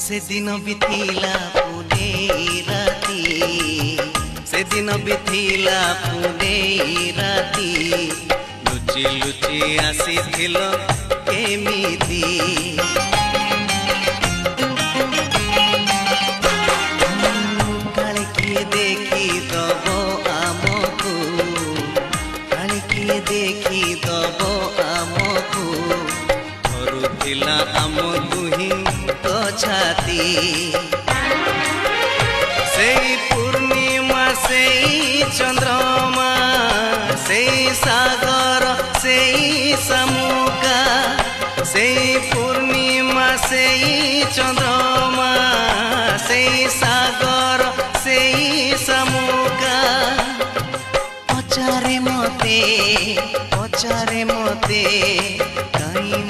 से दिन बिथिला पुने राती से दिन बिथिला पुने राती लुचि लुचि आसीथिल केमिति काले किए देखी दब आमकु काले किए देखी दब आमकु धरुथिला आम दुही तो छाती से पूर्णिमा से चंद्रमा से सागर से समुका से पूर्णिमा से चंद्रमा से सागर से समुका पचारे मते कहीं